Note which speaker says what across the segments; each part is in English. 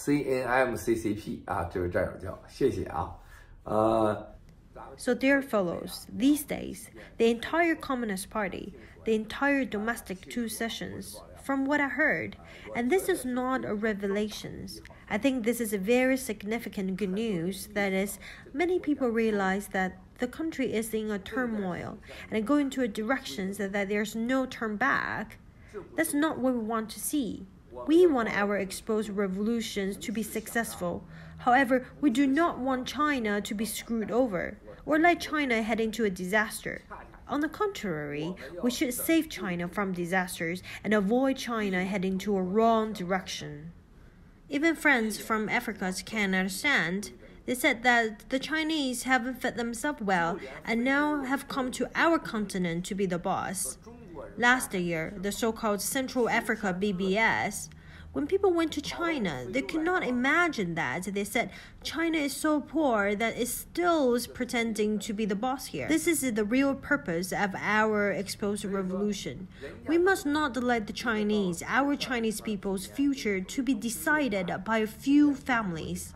Speaker 1: CNMCCP 啊，这位战友叫，谢谢啊。
Speaker 2: So dear fellows, these days, the entire Communist Party, the entire domestic two sessions, from what I heard, and this is not a revelation, I think this is a very significant good news, that is, many people realize that the country is in a turmoil and going to a direction that there's no turn back. That's not what we want to see. We want our exposed revolutions to be successful. However, we do not want China to be screwed over or let China head into a disaster. On the contrary, we should save China from disasters and avoid China heading to a wrong direction. Even friends from Africa can understand. They said that the Chinese haven't fed themselves well and now have come to our continent to be the boss. Last year, the so-called Central Africa BBS, when people went to China, they could not imagine that. They said, China is so poor that it still is pretending to be the boss here. This is the real purpose of our exposed revolution. We must not let the Chinese, our Chinese people's future, to be decided by a few families.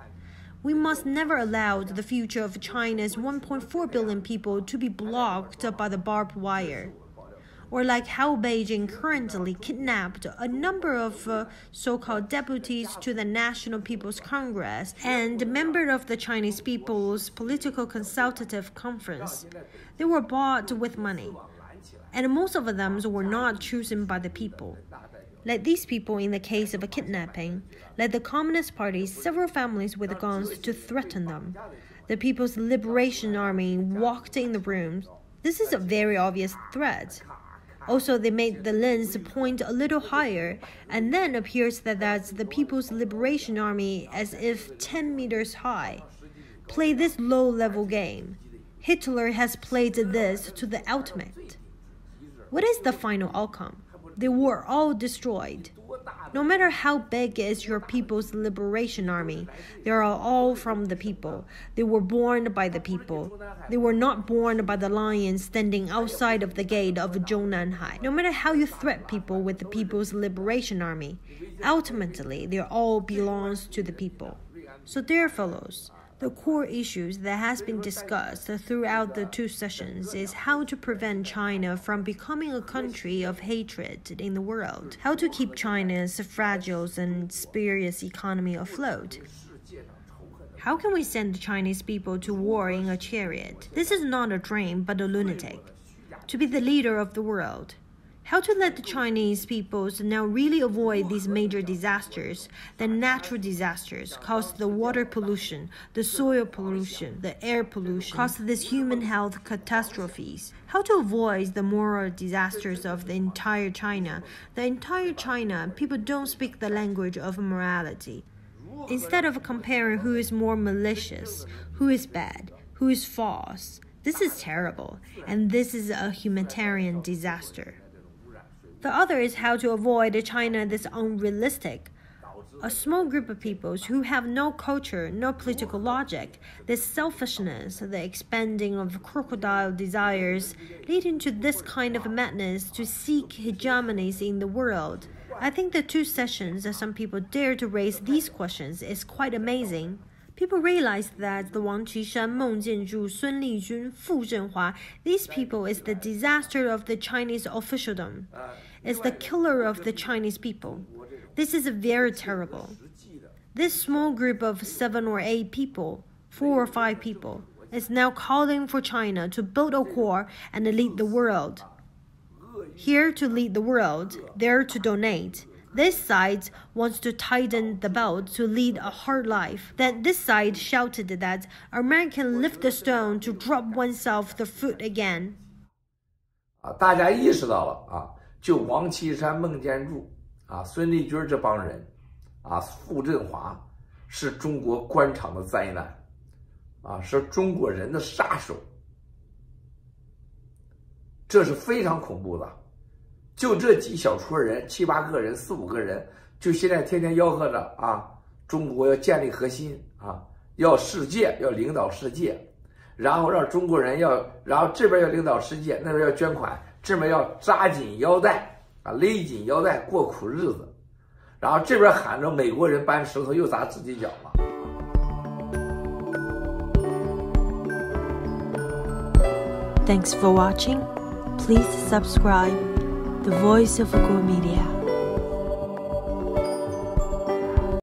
Speaker 2: We must never allow the future of China's 1.4 billion people to be blocked by the barbed wire. Or like how Beijing currently kidnapped a number of so-called deputies to the National People's Congress and members of the Chinese People's Political Consultative Conference. They were bought with money, and most of them were not chosen by the people. Like these people in the case of a kidnapping, like the Communist Party, several families with guns to threaten them. The People's Liberation Army walked in the rooms. This is a very obvious threat. Also, they made the lens point a little higher, and then appears that that's the People's Liberation Army as if 10 meters high. Play this low-level game. Hitler has played this to the ultimate. What is the final outcome? They were all destroyed. No matter how big is your People's Liberation Army, they are all from the people. They were born by the people. They were not born by the lion standing outside of the gate of Zhounanhai. No matter how you threat people with the People's Liberation Army, ultimately, they all belongs to the people. So dear fellows, the core issues that has been discussed throughout the two sessions is how to prevent China from becoming a country of hatred in the world, how to keep China's fragile and spurious economy afloat. How can we send the Chinese people to war in a chariot? This is not a dream, but a lunatic. To be the leader of the world. How to let the Chinese peoples now really avoid these major disasters, the natural disasters, cause the water pollution, the soil pollution, the air pollution, cause these human health catastrophes. How to avoid the moral disasters of the entire China. The entire China, people don't speak the language of morality. Instead of comparing who is more malicious, who is bad, who is false, this is terrible, and this is a humanitarian disaster. The other is how to avoid a China that's unrealistic. A small group of peoples who have no culture, no political logic, the selfishness, the expanding of crocodile desires, leading to this kind of madness to seek hegemonies in the world. I think the two sessions that some people dare to raise these questions is quite amazing. People realize that the Wang Qishan, Meng Jianzhu, Sun Lijun, Fu Zhenhua, these people is the disaster of the Chinese officialdom. It's the killer of the Chinese people. This is very terrible. This small group of 7 or 8 people, 4 or 5 people, is now calling for China to build a core and lead the world. Here to lead the world, there to donate. This side wants to tighten the belt to lead a hard life. Then this side shouted that American lift the stone to drop oneself the foot again.
Speaker 1: 大家意识到了啊，就王岐山、孟建柱啊、孙立军这帮人啊、傅振华是中国官场的灾难啊，是中国人的杀手，这是非常恐怖的。就这几小撮人，7、8个人、4、5个人，就现在天天吆喝着啊，中国要建立核心啊，要世界，要领导世界，然后让中国人然后这边要领导世界，那边要捐款，这边要扎紧腰带啊，勒紧腰带过苦日子，然后这边喊着美国人搬石头又砸自己脚了。
Speaker 2: Thanks for watching. Please subscribe. The Voice of Go Media.